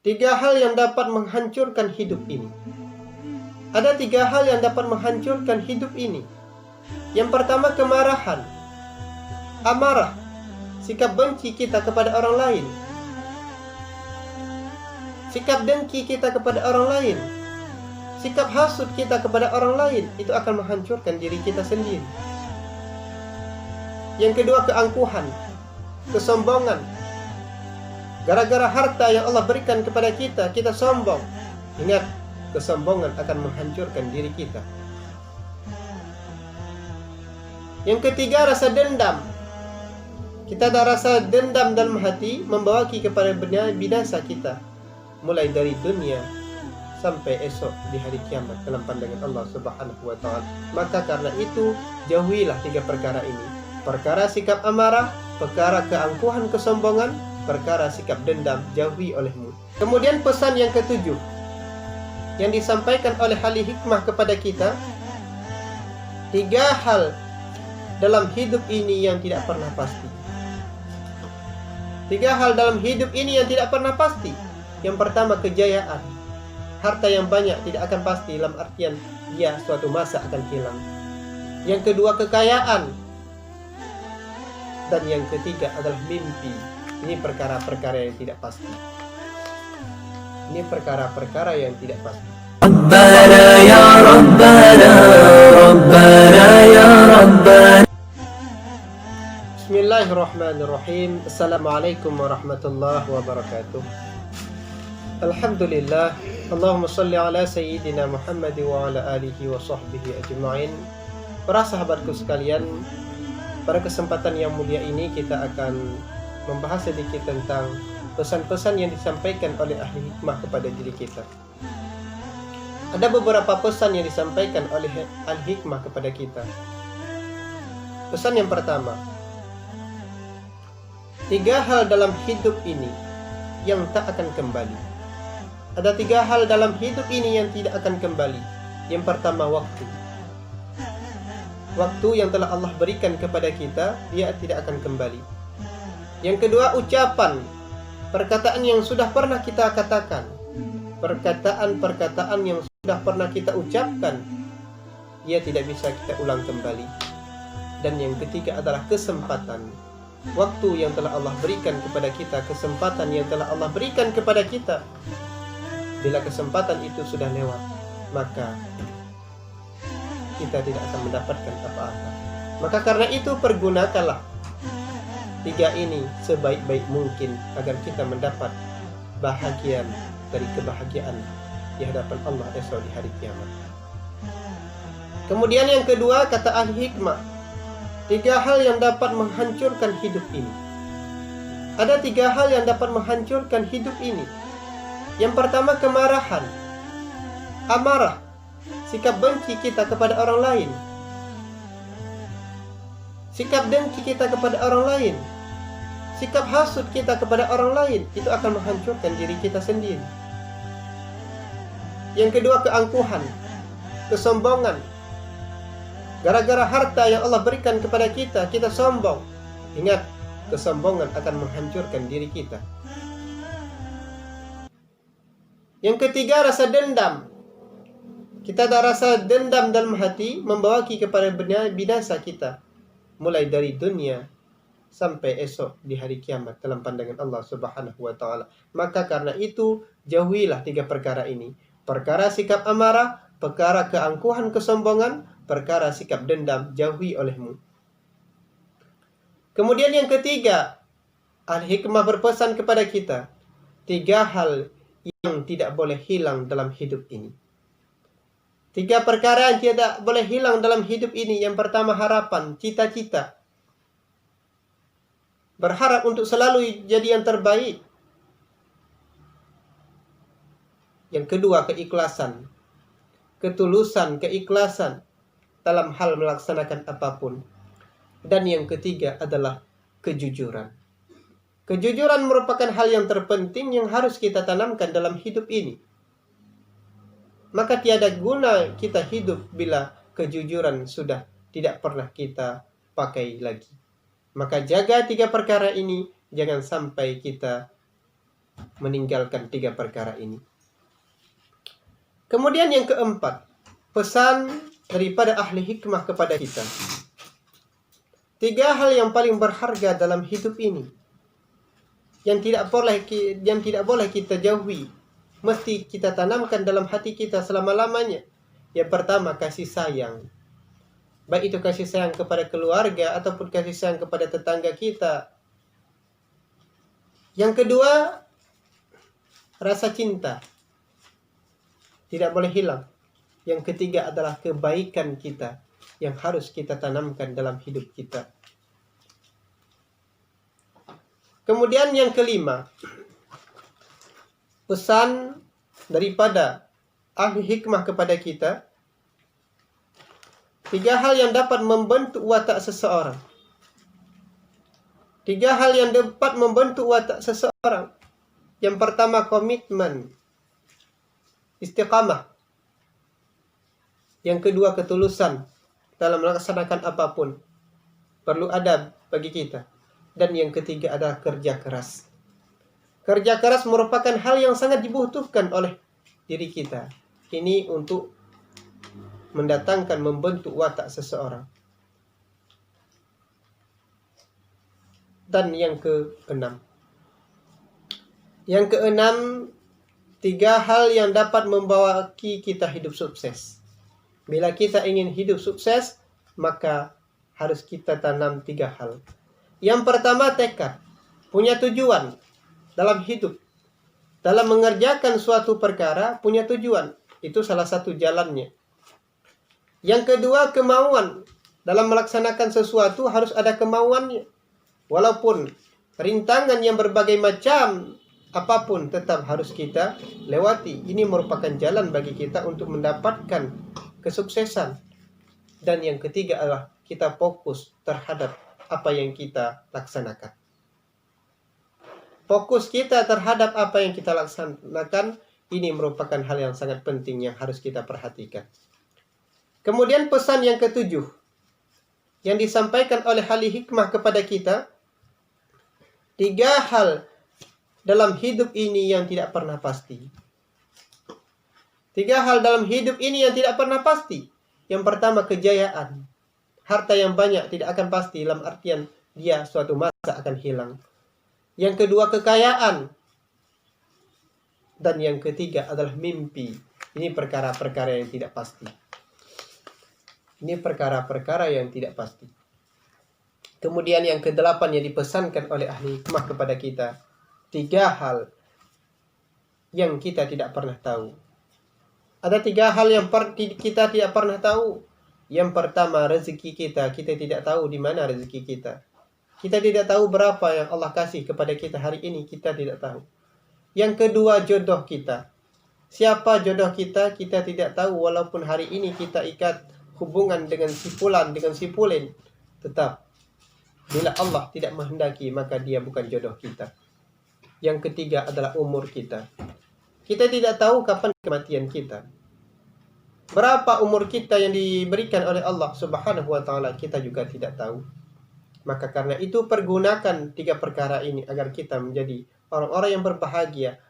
Tiga hal yang dapat menghancurkan hidup ini. Ada tiga hal yang dapat menghancurkan hidup ini. Yang pertama, kemarahan, amarah, sikap benci kita kepada orang lain, sikap dengki kita kepada orang lain, sikap hasud kita kepada orang lain. Itu akan menghancurkan diri kita sendiri. Yang kedua, keangkuhan, kesombongan. Gara-gara harta yang Allah berikan kepada kita, kita sombong. Ingat, kesombongan akan menghancurkan diri kita. Yang ketiga, rasa dendam. Kita ada rasa dendam dalam hati, membawa kepada binasa kita, mulai dari dunia sampai esok di hari kiamat dalam pandangan Allah Subhanahu wa Ta'ala. Maka karena itu, jauhilah tiga perkara ini: perkara sikap amarah, perkara keangkuhan kesombongan, perkara sikap dendam, jauhi olehmu. Kemudian pesan yang ketujuh yang disampaikan oleh ahli hikmah kepada kita, tiga hal dalam hidup ini yang tidak pernah pasti. Tiga hal dalam hidup ini yang tidak pernah pasti. Yang pertama, kejayaan. Harta yang banyak tidak akan pasti, dalam artian dia suatu masa akan hilang. Yang kedua, kekayaan. Dan yang ketiga adalah mimpi. Ini perkara-perkara yang tidak pasti. Ini perkara-perkara yang tidak pasti. Rabbana ya Rabbana, Rabbana ya Rabbana. Bismillahirrahmanirrahim. Assalamualaikum warahmatullahi wabarakatuh. Alhamdulillah. Allahumma salli ala Sayyidina Muhammad wa ala alihi wa sahbihi ajma'in. Para sahabatku sekalian, pada kesempatan yang mulia ini kita akan membahas sedikit tentang pesan-pesan yang disampaikan oleh ahli hikmah kepada diri kita. Ada beberapa pesan yang disampaikan oleh ahli hikmah kepada kita. Pesan yang pertama, tiga hal dalam hidup ini yang tak akan kembali. Ada tiga hal dalam hidup ini yang tidak akan kembali. Yang pertama, waktu. Waktu yang telah Allah berikan kepada kita, dia tidak akan kembali. Yang kedua, ucapan, perkataan yang sudah pernah kita katakan, perkataan-perkataan yang sudah pernah kita ucapkan, ia tidak bisa kita ulang kembali. Dan yang ketiga adalah kesempatan, waktu yang telah Allah berikan kepada kita, kesempatan yang telah Allah berikan kepada kita. Bila kesempatan itu sudah lewat, maka kita tidak akan mendapatkan apa-apa. Maka karena itu, pergunakanlah tiga ini sebaik-baik mungkin agar kita mendapat bahagian dari kebahagiaan di hadapan Allah esok di hari kiamat. Kemudian yang kedua, kata ahli hikmah, tiga hal yang dapat menghancurkan hidup ini. Ada tiga hal yang dapat menghancurkan hidup ini. Yang pertama, kemarahan, amarah, sikap benci kita kepada orang lain, sikap dengki kita kepada orang lain, sikap hasud kita kepada orang lain. Itu akan menghancurkan diri kita sendiri. Yang kedua, keangkuhan, kesombongan. Gara-gara harta yang Allah berikan kepada kita, kita sombong. Ingat, kesombongan akan menghancurkan diri kita. Yang ketiga, rasa dendam. Kita ada rasa dendam dalam hati, membawa kepada binasa kita, mulai dari dunia sampai esok di hari kiamat dalam pandangan Allah Subhanahu wa Ta'ala. Maka karena itu, jauhilah tiga perkara ini: perkara sikap amarah, perkara keangkuhan kesombongan, perkara sikap dendam, jauhi olehmu. Kemudian yang ketiga, ahli hikmah berpesan kepada kita, tiga hal yang tidak boleh hilang dalam hidup ini. Tiga perkara yang tidak boleh hilang dalam hidup ini. Yang pertama, harapan, cita-cita. Berharap untuk selalu jadi yang terbaik. Yang kedua, keikhlasan. Ketulusan, keikhlasan dalam hal melaksanakan apapun. Dan yang ketiga adalah kejujuran. Kejujuran merupakan hal yang terpenting yang harus kita tanamkan dalam hidup ini. Maka tiada guna kita hidup bila kejujuran sudah tidak pernah kita pakai lagi. Maka jaga tiga perkara ini, jangan sampai kita meninggalkan 3 perkara ini. Kemudian yang keempat, pesan daripada ahli hikmah kepada kita. 3 hal yang paling berharga dalam hidup ini, yang tidak boleh kita jauhi, mesti kita tanamkan dalam hati kita selama-lamanya. Yang pertama, kasih sayang. Baik itu kasih sayang kepada keluarga ataupun kasih sayang kepada tetangga kita. Yang kedua, rasa cinta. Tidak boleh hilang. Yang ketiga adalah kebaikan kita yang harus kita tanamkan dalam hidup kita. Kemudian yang kelima, pesan daripada ahli hikmah kepada kita, 3 hal yang dapat membentuk watak seseorang. 3 hal yang dapat membentuk watak seseorang. Yang pertama, komitmen, istiqamah. Yang kedua, ketulusan dalam melaksanakan apapun. Perlu adab bagi kita. Dan yang ketiga adalah kerja keras. Kerja keras merupakan hal yang sangat dibutuhkan oleh diri kita. Ini untuk mendatangkan, membentuk watak seseorang. Dan yang keenam. Yang keenam, 3 hal yang dapat membawa kita hidup sukses. Bila kita ingin hidup sukses, maka harus kita tanam 3 hal. Yang pertama, tekad. Punya tujuan dalam hidup. Dalam mengerjakan suatu perkara, punya tujuan. Itu salah satu jalannya. Yang kedua, kemauan. Dalam melaksanakan sesuatu harus ada kemauannya. Walaupun rintangan yang berbagai macam apapun tetap harus kita lewati. Ini merupakan jalan bagi kita untuk mendapatkan kesuksesan. Dan yang ketiga adalah kita fokus terhadap apa yang kita laksanakan. Fokus kita terhadap apa yang kita laksanakan, ini merupakan hal yang sangat penting yang harus kita perhatikan. Kemudian pesan yang ketujuh yang disampaikan oleh ahli hikmah kepada kita, 3 hal dalam hidup ini yang tidak pernah pasti. 3 hal dalam hidup ini yang tidak pernah pasti. Yang pertama, kejayaan. Harta yang banyak tidak akan pasti, dalam artian dia suatu masa akan hilang. Yang kedua, kekayaan. Dan yang ketiga adalah mimpi. Ini perkara-perkara yang tidak pasti. Ini perkara-perkara yang tidak pasti. Kemudian yang ke-8 yang dipesankan oleh ahli hikmah kepada kita, 3 hal yang kita tidak pernah tahu. Ada 3 hal yang kita tidak pernah tahu. Yang pertama, rezeki kita. Kita tidak tahu di mana rezeki kita. Kita tidak tahu berapa yang Allah kasih kepada kita hari ini. Kita tidak tahu. Yang kedua, jodoh kita. Siapa jodoh kita? Kita tidak tahu. Walaupun hari ini kita ikat hubungan dengan si fulan, dengan si pulin, tetap bila Allah tidak menghendaki, maka dia bukan jodoh kita. Yang ketiga adalah umur kita. Kita tidak tahu kapan kematian kita. Berapa umur kita yang diberikan oleh Allah Subhanahu wa taala, kita juga tidak tahu. Maka karena itu pergunakan 3 perkara ini agar kita menjadi orang-orang yang berbahagia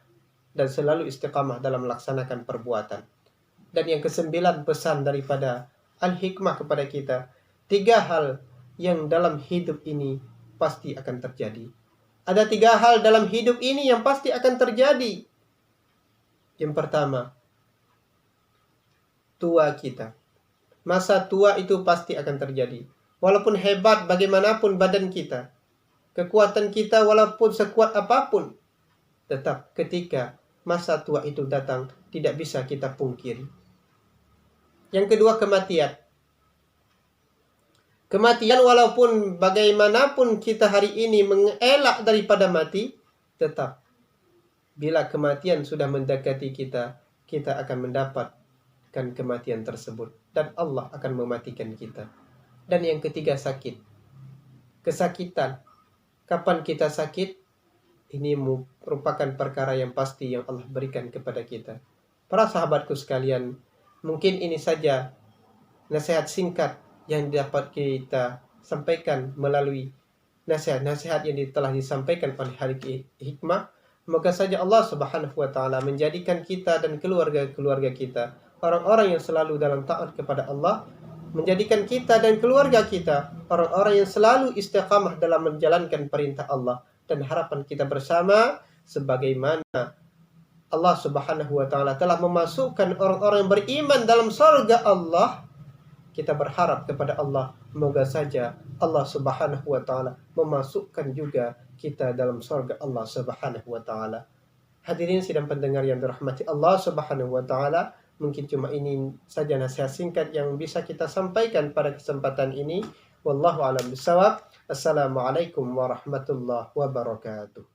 dan selalu istiqamah dalam melaksanakan perbuatan. Dan yang ke-9 pesan daripada al-hikmah kepada kita, 3 hal yang dalam hidup ini pasti akan terjadi. Ada 3 hal dalam hidup ini yang pasti akan terjadi. Yang pertama, tua kita. Masa tua itu pasti akan terjadi. Walaupun hebat bagaimanapun badan kita, kekuatan kita walaupun sekuat apapun, tetap ketika masa tua itu datang, tidak bisa kita pungkiri. Yang kedua, kematian. Kematian walaupun bagaimanapun kita hari ini mengelak daripada mati, tetap bila kematian sudah mendekati kita, kita akan mendapatkan kematian tersebut. Dan Allah akan mematikan kita. Dan yang ketiga, sakit. Kesakitan. Kapan kita sakit? Ini merupakan perkara yang pasti yang Allah berikan kepada kita. Para sahabatku sekalian, mungkin ini saja nasihat singkat yang dapat kita sampaikan melalui nasihat-nasihat yang telah disampaikan oleh ahli hikmah. Moga saja Allah Subhanahu wa taala menjadikan kita dan keluarga-keluarga kita orang-orang yang selalu dalam taat kepada Allah, menjadikan kita dan keluarga kita orang-orang yang selalu istiqamah dalam menjalankan perintah Allah, dan harapan kita bersama sebagaimana Allah Subhanahu wa taala telah memasukkan orang-orang yang beriman dalam surga Allah, kita berharap kepada Allah, moga saja Allah Subhanahu wa taala memasukkan juga kita dalam surga Allah Subhanahu wa taala. Hadirin sidang pendengar yang dirahmati Allah Subhanahu wa taala, mungkin cuma ini saja nasihat singkat yang bisa kita sampaikan pada kesempatan ini. Wallahu a'lam bishawab. Assalamualaikum warahmatullahi wabarakatuh.